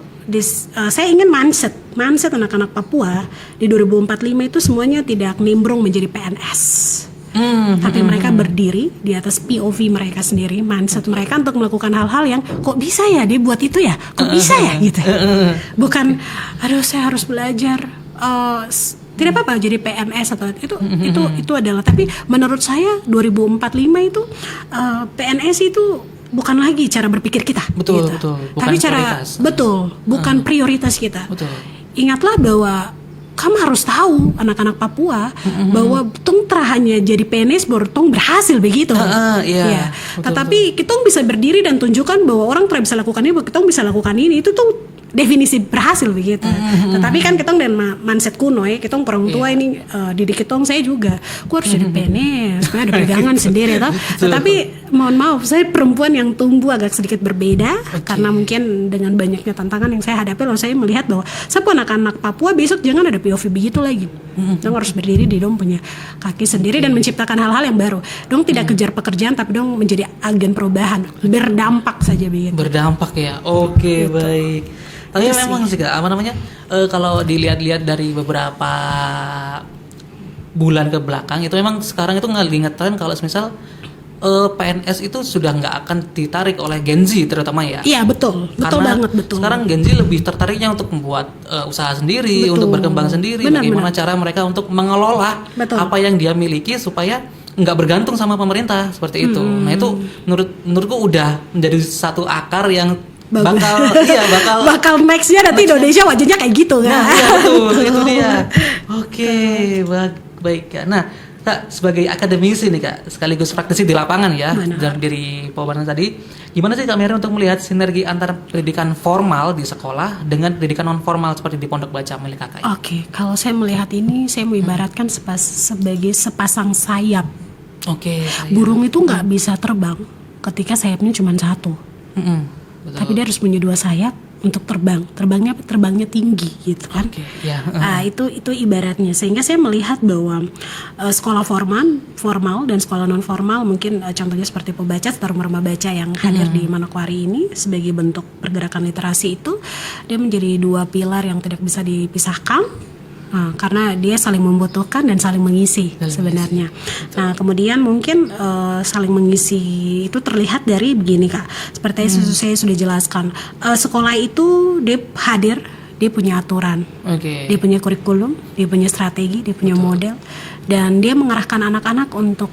saya ingin mindset anak-anak Papua di 2045 itu semuanya tidak nimbrung menjadi PNS. Tapi mereka berdiri di atas POV mereka sendiri, mindset mereka untuk melakukan hal-hal yang kok bisa ya dia buat itu ya, kok bisa ya gitu. Bukan, aduh saya harus belajar, tidak apa-apa jadi PNS atau itu adalah. Tapi menurut saya 2045 itu PNS itu bukan lagi cara berpikir kita, betul. Tapi cara bukan prioritas kita. Ingatlah bahwa kamu harus tahu anak-anak Papua bahwa tong hanya jadi PNS baru tong berhasil begitu. Tetapi kita bisa berdiri dan tunjukkan bahwa orang tidak bisa lakukan ini, kita bisa lakukan ini. Itu tuh definisi berhasil begitu. Tetapi kan kita dengan mindset kuno ya, kita orang tua ini didik kita, saya juga, aku harus jadi PNS, ada pegangan sendiri toh. Tetapi mohon maaf, saya perempuan yang tumbuh agak sedikit berbeda karena mungkin dengan banyaknya tantangan yang saya hadapi, lalu saya melihat bahwa siapa anak-anak Papua besok jangan ada POV begitu lagi. Dong harus berdiri di dong punya kaki sendiri dan menciptakan hal-hal yang baru. Dong tidak kejar pekerjaan tapi dong menjadi agen perubahan, berdampak saja begitu. Berdampak ya. Oke, baik. Tapi memang sih Kak, kalau dilihat-lihat dari beberapa bulan ke belakang itu memang sekarang itu nggak diingatkan kalau misal PNS itu sudah nggak akan ditarik oleh Gen Z terutama ya. Iya betul banget. Sekarang Gen Z lebih tertariknya untuk membuat usaha sendiri, untuk berkembang sendiri. Bagaimana cara mereka untuk mengelola apa yang dia miliki supaya nggak bergantung sama pemerintah seperti itu. Nah itu menurutku udah menjadi satu akar yang bakal nextnya nanti Indonesia wajahnya kayak gitu kan. Nah, iya betul, itu dia. Oke, baik Kak. Nah, Kak sebagai akademisi nih Kak, sekaligus praktisi di lapangan ya, dari Pawabaran tadi, gimana sih Kak Mary untuk melihat sinergi antara pendidikan formal di sekolah dengan pendidikan non formal seperti di Pondok Baca milik Kakak? Oke, kalau saya melihat ini, saya mengibaratkan sebagai sepasang sayap. Burung itu nggak bisa terbang ketika sayapnya cuma satu. Betul. Tapi dia harus punya dua sayap untuk terbangnya tinggi gitu kan. Itu ibaratnya, sehingga saya melihat bahwa sekolah formal dan sekolah non formal mungkin contohnya seperti Pembaca atau rumah baca yang hadir di Manokwari ini sebagai bentuk pergerakan literasi itu, dia menjadi dua pilar yang tidak bisa dipisahkan. Karena dia saling membutuhkan dan saling mengisi sebenarnya. Nah kemudian mungkin saling mengisi itu terlihat dari begini Kak, seperti saya sudah jelaskan, sekolah itu dia hadir, dia punya aturan, dia punya kurikulum, dia punya strategi, dia punya model, dan dia mengarahkan anak-anak untuk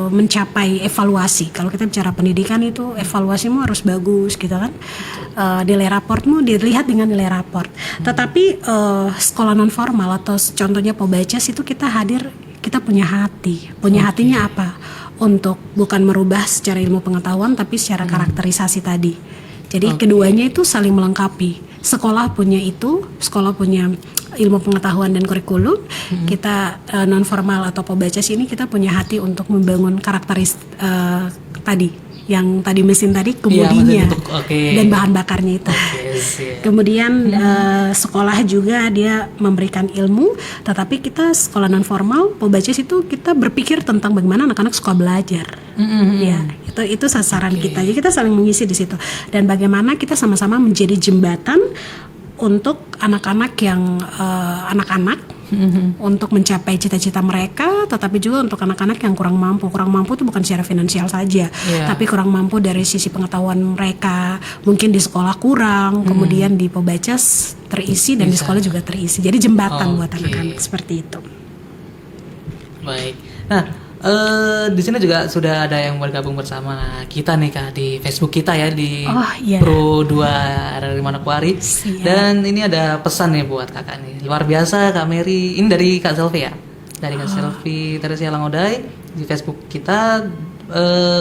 mencapai evaluasi. Kalau kita bicara pendidikan itu evaluasimu harus bagus gitu kan. Nilai raportmu dilihat dengan nilai raport. Tetapi sekolah non formal atau contohnya Pembacas itu kita hadir, kita punya hati. Punya hatinya apa? Untuk bukan merubah secara ilmu pengetahuan tapi secara karakterisasi tadi. Jadi keduanya itu saling melengkapi. Sekolah punya itu, sekolah punya ilmu pengetahuan dan kurikulum. Kita non formal atau Pembacas ini kita punya hati untuk membangun karakteris tadi. Yang tadi mesin tadi kemudinya dan bahan bakarnya itu. Kemudian sekolah juga dia memberikan ilmu, tetapi kita sekolah non formal Pembacas itu kita berpikir tentang bagaimana anak-anak suka belajar. Ya, itu sasaran kita. Jadi kita saling mengisi di situ. Dan bagaimana kita sama-sama menjadi jembatan untuk anak-anak yang untuk mencapai cita-cita mereka, tetapi juga untuk anak-anak yang kurang mampu itu bukan secara finansial saja, tapi kurang mampu dari sisi pengetahuan mereka, mungkin di sekolah kurang, kemudian di Pembacas terisi dan di sekolah juga terisi, jadi jembatan buat anak-anak seperti itu. Baik, nah di sini juga sudah ada yang bergabung bersama kita nih Kak di Facebook kita ya di Pro 2 dari Manokwari. Dan ini ada pesan nih buat Kakak nih. Luar biasa Kak Mary. Ini dari Kak Selvi ya. Dari Kak Selvi Teresia Langodai di Facebook kita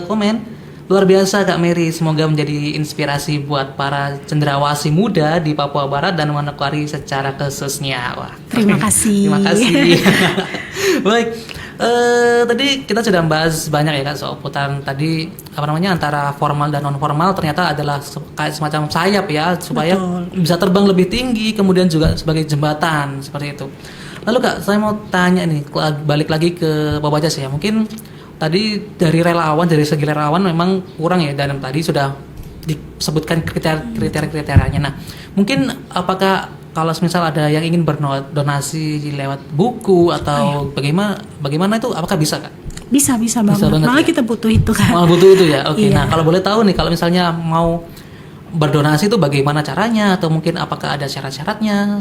komen, luar biasa Kak Mary, semoga menjadi inspirasi buat para cendrawasih muda di Papua Barat dan Manokwari secara khususnya. Wah, terima kasih. Terima kasih. Baik. Tadi kita sudah bahas banyak ya Kak soal putaran tadi antara formal dan non formal ternyata adalah kayak semacam sayap ya supaya bisa terbang lebih tinggi, kemudian juga sebagai jembatan seperti itu. Lalu Kak, saya mau tanya nih, balik lagi ke Pak Bajas ya. Mungkin tadi dari segi relawan memang kurang ya, dan tadi sudah disebutkan kriteria-kriterianya. Nah, mungkin apakah kalau misal ada yang ingin berdonasi lewat buku atau bagaimana itu, apakah bisa Kak? Bisa banget. Malah ya? kita butuh itu kan. Malah butuh itu ya. Oke. Nah, kalau boleh tahu nih, kalau misalnya mau berdonasi itu bagaimana caranya, atau mungkin apakah ada syarat-syaratnya?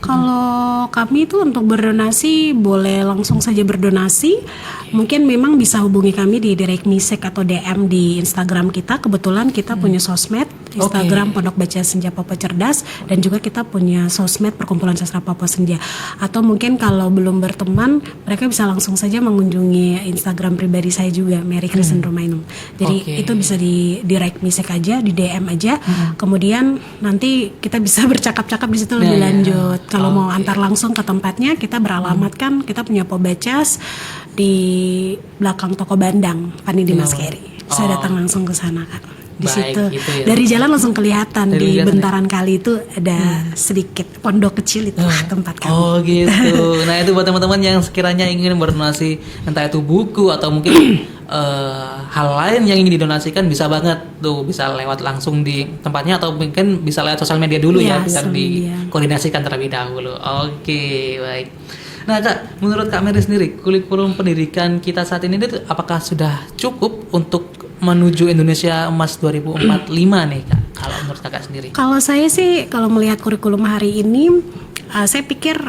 Kalau kami itu untuk berdonasi boleh langsung saja berdonasi. Mungkin memang bisa hubungi kami di direct message atau DM di Instagram kita. Kebetulan kita punya sosmed, Instagram Pondok Baca Senja Papua Cerdas, dan juga kita punya sosmed Perkumpulan Sastra Papua Senja. Atau mungkin kalau belum berteman, mereka bisa langsung saja mengunjungi Instagram pribadi saya juga, Mary Kristen Romainum. Jadi itu bisa di direct message aja, di DM aja. Kemudian nanti kita bisa bercakap-cakap di situ lebih lanjut. Kalau mau antar langsung ke tempatnya, kita beralamatkan, kita punya Pobacas di belakang toko Bandang, Pani Dimas Keri. Saya datang langsung ke sana Kak. Di situ gitu ya. Dari jalan langsung kelihatan di bentaran kali itu ada sedikit pondok kecil, itu tempat kami. Oh gitu. Nah, itu buat teman-teman yang sekiranya ingin berdonasi, entah itu buku atau mungkin hal lain yang ingin didonasikan, bisa banget tuh, bisa lewat langsung di tempatnya atau mungkin bisa lewat sosial media dulu ya biar dikoordinasikan terlebih dahulu. Oke, baik. Nah Kak, menurut Kak Mary sendiri, kurikulum pendidikan kita saat ini itu apakah sudah cukup untuk menuju Indonesia Emas 2045 nih Kak, kalau menurut Kakak sendiri? Kalau saya sih, kalau melihat kurikulum hari ini, saya pikir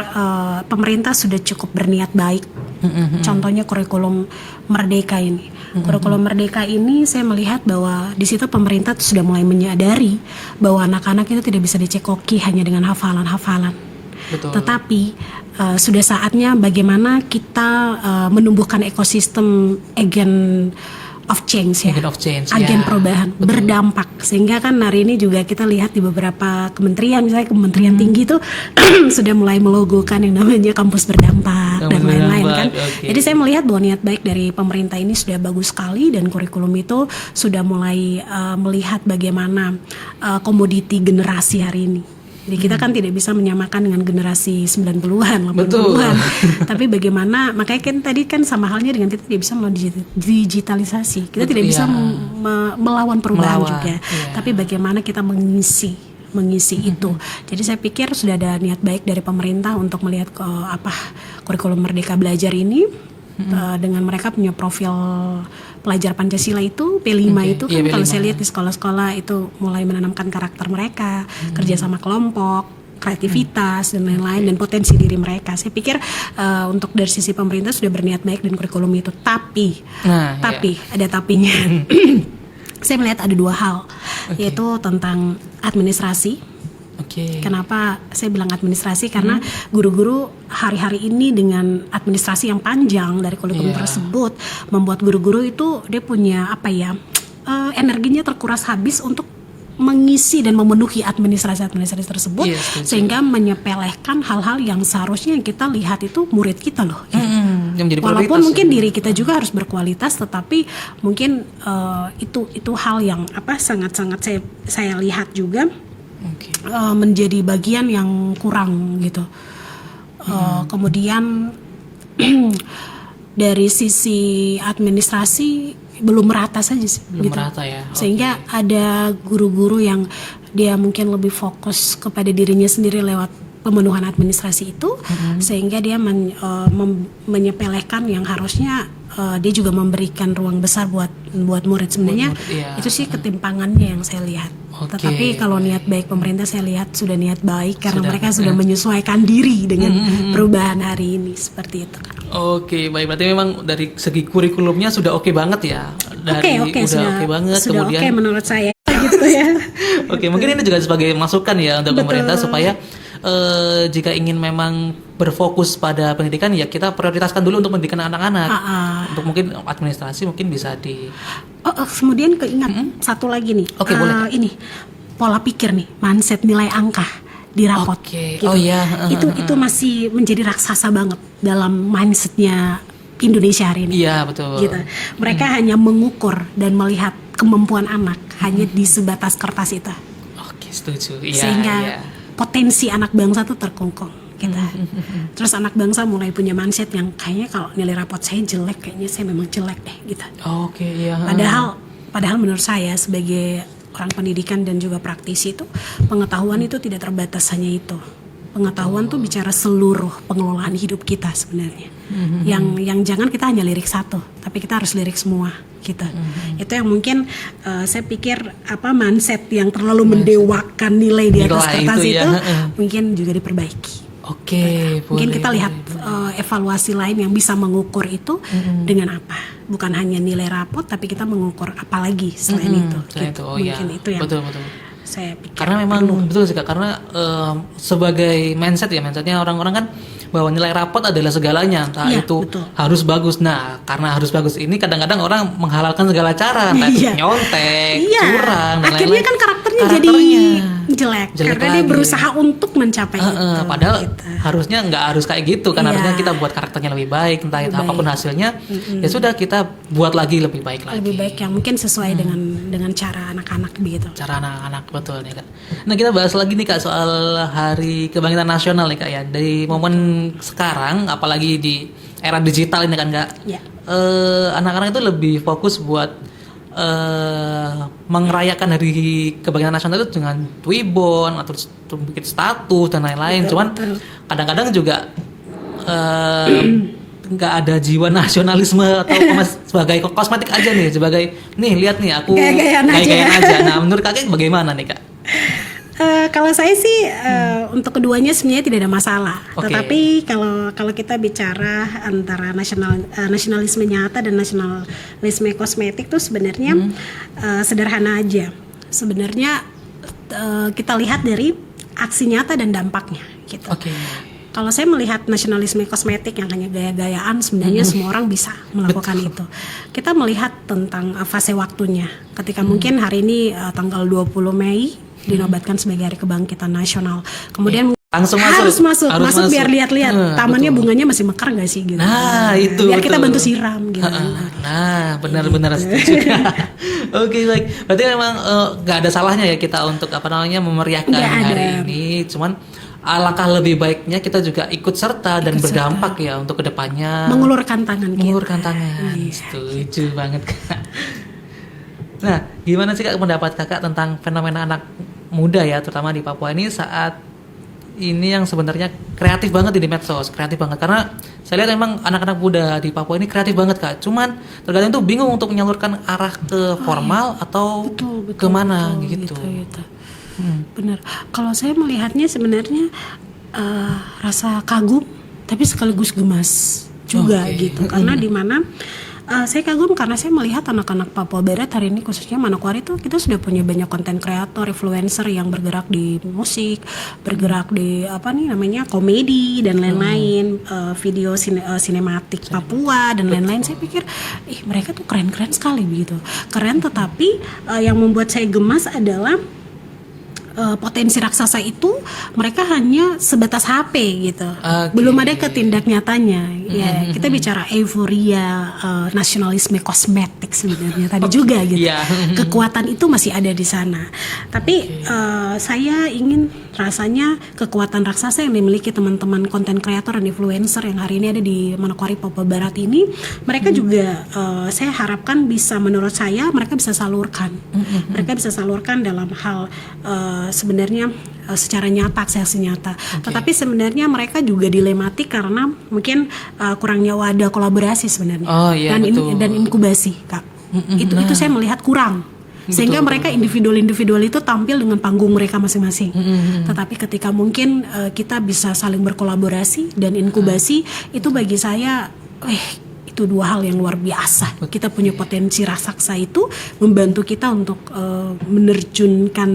pemerintah sudah cukup berniat baik. Contohnya kurikulum Merdeka ini. Kurikulum Merdeka ini saya melihat bahwa di situ pemerintah sudah mulai menyadari bahwa anak-anak itu tidak bisa dicekoki hanya dengan hafalan-hafalan. Betul. Tetapi sudah saatnya bagaimana kita menumbuhkan ekosistem agent of change ya, agen perubahan. Betul. Berdampak, sehingga kan hari ini juga kita lihat di beberapa kementerian, misalnya kementerian tinggi itu sudah mulai melogokan yang namanya kampus berdampak dan lain-lain kan. Jadi saya melihat bahwa niat baik dari pemerintah ini sudah bagus sekali, dan kurikulum itu sudah mulai melihat bagaimana komoditi generasi hari ini. Jadi kita kan tidak bisa menyamakan dengan generasi 90-an, 80-an. Tapi bagaimana, makanya kan tadi kan sama halnya dengan kita tidak bisa digitalisasi. Kita tidak bisa melawan perubahan juga. Tapi bagaimana kita mengisi itu. Jadi saya pikir sudah ada niat baik dari pemerintah untuk melihat kurikulum Merdeka Belajar ini. Dengan mereka punya profil pelajar Pancasila itu P5 itu kan kalau saya lihat di sekolah-sekolah itu mulai menanamkan karakter mereka, kerja sama kelompok, kreativitas dan lain-lain, dan potensi diri mereka. Saya pikir untuk dari sisi pemerintah sudah berniat baik dan kurikulum itu, tapi ada tapinya. Saya melihat ada dua hal, yaitu tentang administrasi. Kenapa saya bilang administrasi? Karena guru-guru hari-hari ini dengan administrasi yang panjang dari kurikulum tersebut membuat guru-guru itu dia punya energinya terkuras habis untuk mengisi dan memenuhi administrasi tersebut, sehingga menyepelekan hal-hal yang seharusnya yang kita lihat itu murid kita loh. Walaupun mungkin diri kita juga harus berkualitas, tetapi mungkin itu hal yang sangat-sangat saya lihat juga. Menjadi bagian yang kurang gitu. Kemudian dari sisi administrasi belum merata saja sih. Belum merata ya. Sehingga ada guru-guru yang dia mungkin lebih fokus kepada dirinya sendiri lewat pemenuhan administrasi itu, sehingga dia menyepelekan yang harusnya dia juga memberikan ruang besar buat murid. Sebenarnya itu sih ketimpangannya yang saya lihat. Tetapi kalau niat baik pemerintah, saya lihat sudah niat baik karena mereka sudah menyesuaikan diri dengan perubahan hari ini, seperti itu. Oke, baik, berarti memang dari segi kurikulumnya sudah oke banget ya. Sudah oke banget. Sudah kemudian oke menurut saya gitu ya. Oke, mungkin ini juga sebagai masukan ya untuk pemerintah supaya jika ingin memang berfokus pada pendidikan, ya kita prioritaskan dulu untuk pendidikan anak-anak. Untuk mungkin administrasi mungkin bisa di. Kemudian keingat satu lagi nih. Boleh. Ini pola pikir nih, mindset nilai angka di rapot. Gitu. Itu masih menjadi raksasa banget dalam mindsetnya Indonesia hari ini. Iya, betul. Gitu. Mereka hanya mengukur dan melihat kemampuan anak hanya di sebatas kertas itu. Oke, setuju. Iya, Sehingga potensi anak bangsa tuh terkungkung gitu. Terus anak bangsa mulai punya mindset yang kayaknya kalau nilai rapot saya jelek, kayaknya saya memang jelek deh gitu. Oke, iya. Padahal menurut saya sebagai orang pendidikan dan juga praktisi itu, pengetahuan itu tidak terbatas hanya itu. Pengetahuan tuh bicara seluruh pengelolaan hidup kita sebenarnya. Yang jangan kita hanya lirik satu, tapi kita harus lirik semua gitu. Itu yang mungkin saya pikir mindset yang terlalu mendewakan nilai di atas kertas itu mungkin juga diperbaiki. Oke, mungkin kita lihat evaluasi lain yang bisa mengukur itu dengan apa? Bukan hanya nilai rapot, tapi kita mengukur apa lagi selain itu. Gitu. Mungkin itu yang betul. Saya pikir. Karena memang betul sih Kak, karena sebagai mindsetnya orang-orang kan bahwa nilai rapot adalah segalanya, entah itu harus bagus. Nah, karena harus bagus ini kadang-kadang orang menghalalkan segala cara, entah itu nyontek, curang, dan akhirnya lain-lain. Kan karakternya jadi jelek karena dia berusaha untuk mencapai itu. Padahal harusnya nggak harus kayak gitu kan, harusnya kita buat karakternya lebih baik, entah itu apapun hasilnya, ya sudah kita buat lagi lebih baik lagi. Lebih baik yang mungkin sesuai dengan cara anak-anak begitu. Cara anak-anak, betul nih Kak. Nah, kita bahas lagi nih Kak soal Hari Kebangkitan Nasional nih Kak ya. Dari momen sekarang, apalagi di era digital ini kan Kak, anak-anak itu lebih fokus buat merayakan Hari Kebangkitan Nasional itu dengan Twibbon atau bikin status dan lain-lain. Cuman kadang-kadang juga nggak ada jiwa nasionalisme atau sebagai kosmetik aja nih, sebagai nih lihat nih aku gaya-gayaan aja. Nah, menurut Kakek bagaimana nih Kak? Kalau saya sih untuk keduanya sebenarnya tidak ada masalah. Tetapi kalau kita bicara antara nasionalisme nyata dan nasionalisme kosmetik tuh sebenarnya sederhana aja. Sebenarnya kita lihat dari aksi nyata dan dampaknya gitu. Kalau saya melihat nasionalisme kosmetik yang hanya gaya-gayaan, sebenarnya semua orang bisa melakukan itu. Kita melihat tentang fase waktunya. Ketika mungkin hari ini tanggal 20 Mei dinobatkan sebagai Hari Kebangkitan Nasional. Kemudian langsung harus masuk biar lihat-lihat tamannya bunganya masih mekar nggak sih gitu. Nah, itu biar kita bantu siram gitu. Nah, benar-benar setuju. Oke, baik. Berarti memang nggak ada salahnya ya kita untuk memeriahkan hari ini. Cuman alangkah lebih baiknya kita juga ikut serta dan berdampak ya untuk kedepannya. Mengulurkan tangan. Setuju banget Kak. Nah, gimana sih Kak pendapat Kakak tentang fenomena anak muda ya, terutama di Papua ini saat ini yang sebenarnya kreatif banget di medsos, kreatif banget karena saya lihat memang anak-anak muda di Papua ini kreatif banget Kak. Cuman terkadang tuh bingung untuk menyalurkan arah ke formal atau kemana gitu. Benar. Kalau saya melihatnya sebenarnya rasa kagum, tapi sekaligus gemas juga gitu. Karena di mana saya kagum karena saya melihat anak-anak Papua Barat hari ini khususnya Manokwari itu kita sudah punya banyak konten kreator, influencer yang bergerak di musik, bergerak di komedi dan lain-lain, video sinematik Papua dan lain-lain. Saya pikir mereka tuh keren-keren sekali begitu. Keren, tetapi yang membuat saya gemas adalah potensi raksasa itu mereka hanya sebatas HP gitu, belum ada ke tindak nyatanya. Ya, kita bicara euforia nasionalisme kosmetik sebenarnya tadi juga gitu. Kekuatan itu masih ada di sana. Tapi saya ingin rasanya kekuatan raksasa yang dimiliki teman-teman konten kreator dan influencer yang hari ini ada di Manokwari Papua Barat ini, mereka juga saya harapkan bisa, menurut saya mereka bisa salurkan. Mereka bisa salurkan dalam hal sebenarnya secara nyata, aksi nyata. Tetapi sebenarnya mereka juga dilematik karena mungkin kurangnya wadah kolaborasi sebenarnya. Dan inkubasi Kak. Itu saya melihat kurang. Sehingga mereka individual itu tampil dengan panggung mereka masing-masing. Tetapi ketika mungkin kita bisa saling berkolaborasi dan inkubasi, itu bagi saya itu dua hal yang luar biasa. Kita punya potensi raksasa itu membantu kita untuk menerjunkan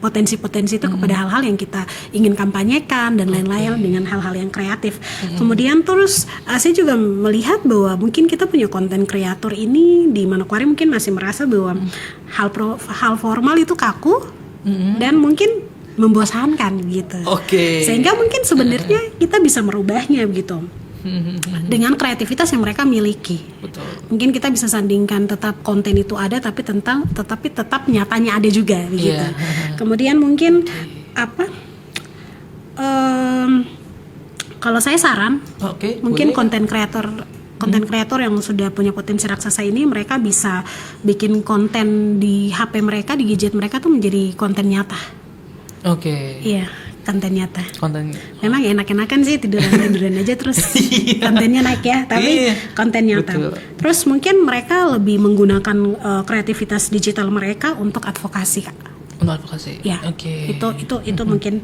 potensi-potensi itu kepada hal-hal yang kita ingin kampanyekan dan lain-lain dengan hal-hal yang kreatif. Kemudian terus saya juga melihat bahwa mungkin kita punya konten kreator ini di Manokwari mungkin masih merasa bahwa hal formal itu kaku dan mungkin membosankan gitu. Sehingga mungkin sebenarnya kita bisa merubahnya gitu. dengan kreativitas yang mereka miliki. Betul. Mungkin kita bisa sandingkan tetap konten itu ada tetapi tetap nyatanya ada juga begitu. Kemudian mungkin kalau saya saran, mungkin konten kreator yang sudah punya potensi raksasa ini, mereka bisa bikin konten di HP mereka, di gadget mereka tuh menjadi konten nyata. Iya, konten nyata. Memang enak-enakan sih tiduran aja terus kontennya naik ya, tapi konten nyata. Betul. Terus mungkin mereka lebih menggunakan kreativitas digital mereka untuk advokasi, Kak. Untuk advokasi. Ya. Itu mungkin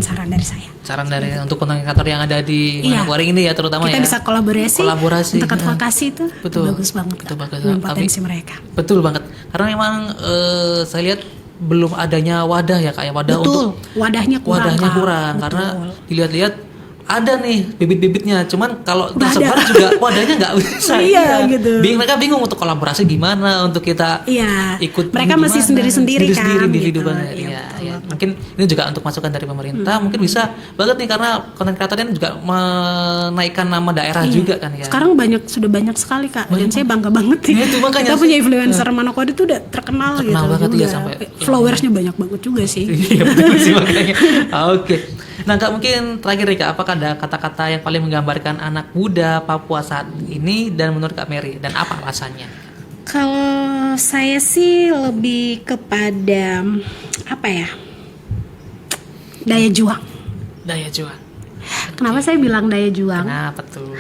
saran dari saya. Saran dari untuk konten kreator yang ada di Manokwari ini ya, terutama kita bisa kolaborasi untuk advokasi itu. Betul. Bagus banget. Itu bagus dengan potensi mereka. Betul banget. Karena memang saya lihat belum adanya wadah ya, kayak wadah untuk wadahnya kurang. Karena dilihat-lihat ada nih bibit-bibitnya, cuman kalau tersebar juga wadahnya nggak bisa. Gitu. Mereka bingung untuk kolaborasi gimana, untuk kita ikut. Mereka masih sendiri-sendiri kan. Individu banget. Iya. Mungkin ini juga untuk masukan dari pemerintah, mungkin bisa banget nih, karena konten kreator ini juga menaikkan nama daerah juga kan ya. Sekarang sudah banyak sekali, Kak. Dan saya bangga banget nih. Kita punya influencer Manokwari itu udah terkenal gitu. Banget juga. Ya, sampai followersnya banyak banget juga sih. Iya betul sih makanya. Oke. Nah Kak, mungkin terakhir nih Kak, apakah ada kata-kata yang paling menggambarkan anak muda Papua saat ini dan menurut Kak Mary, dan apa alasannya? Kalau saya sih lebih kepada daya juang. Kenapa saya bilang daya juang? Kenapa tuh?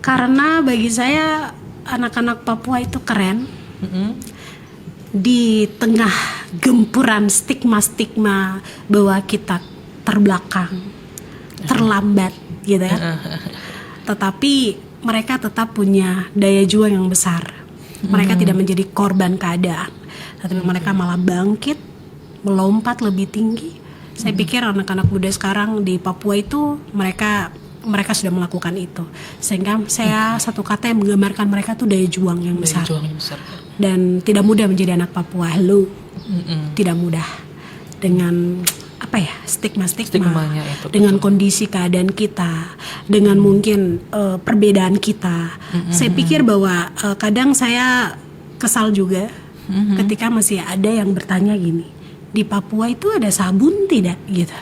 Karena bagi saya anak-anak Papua itu keren. Di tengah gempuran stigma-stigma bahwa kita terbelakang, terlambat gitu ya. Tetapi mereka tetap punya daya juang yang besar. Mereka tidak menjadi korban keadaan, tetapi mereka malah bangkit, melompat lebih tinggi. Saya pikir anak-anak muda sekarang di Papua itu mereka sudah melakukan itu. Sehingga saya satu kata yang menggambarkan mereka tuh daya juang yang besar. Dan tidak mudah menjadi anak Papua. Tidak mudah. Dengan stigma-stigmanya itu, dengan kondisi keadaan kita, dengan mungkin perbedaan kita. Saya pikir bahwa kadang saya kesal juga ketika masih ada yang bertanya gini, di Papua itu ada sabun tidak gitu.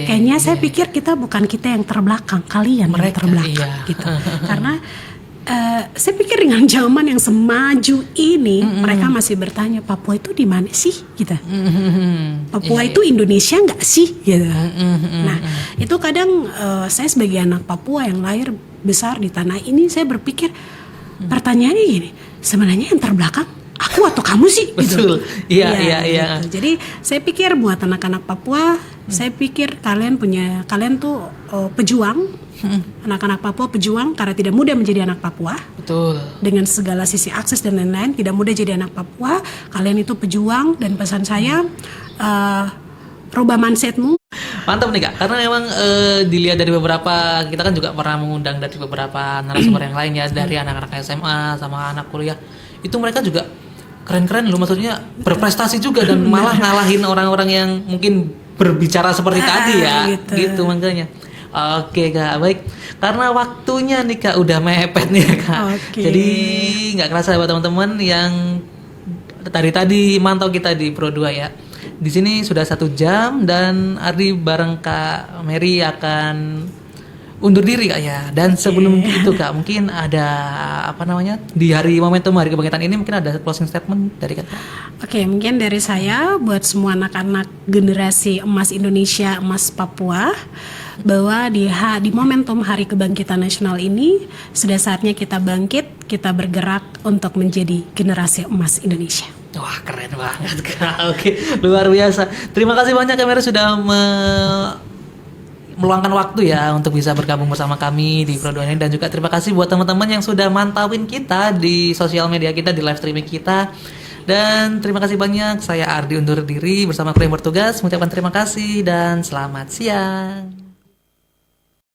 Kayaknya saya pikir bukan kita yang terbelakang, kalian yang terbelakang gitu. Karena saya pikir dengan zaman yang semaju ini, mereka masih bertanya, Papua itu di mana sih gitu. Papua itu Indonesia nggak sih gitu. Nah itu kadang saya sebagai anak Papua yang lahir besar di tanah ini, saya berpikir pertanyaannya gini, sebenarnya yang terbelakang aku atau kamu sih gitu. Iya. Jadi saya pikir buat anak-anak Papua, saya pikir kalian tuh pejuang. Anak-anak Papua pejuang, karena tidak mudah menjadi anak Papua. Betul. Dengan segala sisi akses dan lain-lain, tidak mudah jadi anak Papua. Kalian itu pejuang, dan pesan saya, rubah mindsetmu. Mantap nih Kak, karena memang dilihat dari beberapa, kita kan juga pernah mengundang dari beberapa narasumber yang lain ya, dari anak-anak SMA sama anak kuliah. Itu mereka juga keren-keren loh, maksudnya berprestasi juga, dan malah ngalahin orang-orang yang mungkin berbicara seperti tadi ya. Gitu makanya. Oke Kak, baik. Karena waktunya nih Kak udah mepet nih Kak. Jadi nggak kerasa buat teman-teman yang tadi mantau kita di Pro 2 ya. Di sini sudah 1 jam dan Ardi bareng Kak Mary akan undur diri Kak ya. Dan sebelum itu Kak, mungkin ada di momentum Hari Kebangkitan ini mungkin ada closing statement dari Kak. Oke, mungkin dari saya buat semua anak-anak generasi emas Indonesia, emas Papua, bahwa di momentum Hari Kebangkitan Nasional ini sudah saatnya kita bangkit, kita bergerak untuk menjadi generasi emas Indonesia. Wah, keren banget Kak. Oke, luar biasa. Terima kasih banyak Kak Mary sudah meluangkan waktu ya untuk bisa bergabung bersama kami di Pro 2 ini, dan juga terima kasih buat teman-teman yang sudah mantauin kita di sosial media kita, di live streaming kita. Dan terima kasih banyak. Saya Ardi undur diri bersama kru yang bertugas mengucapkan terima kasih dan selamat siang.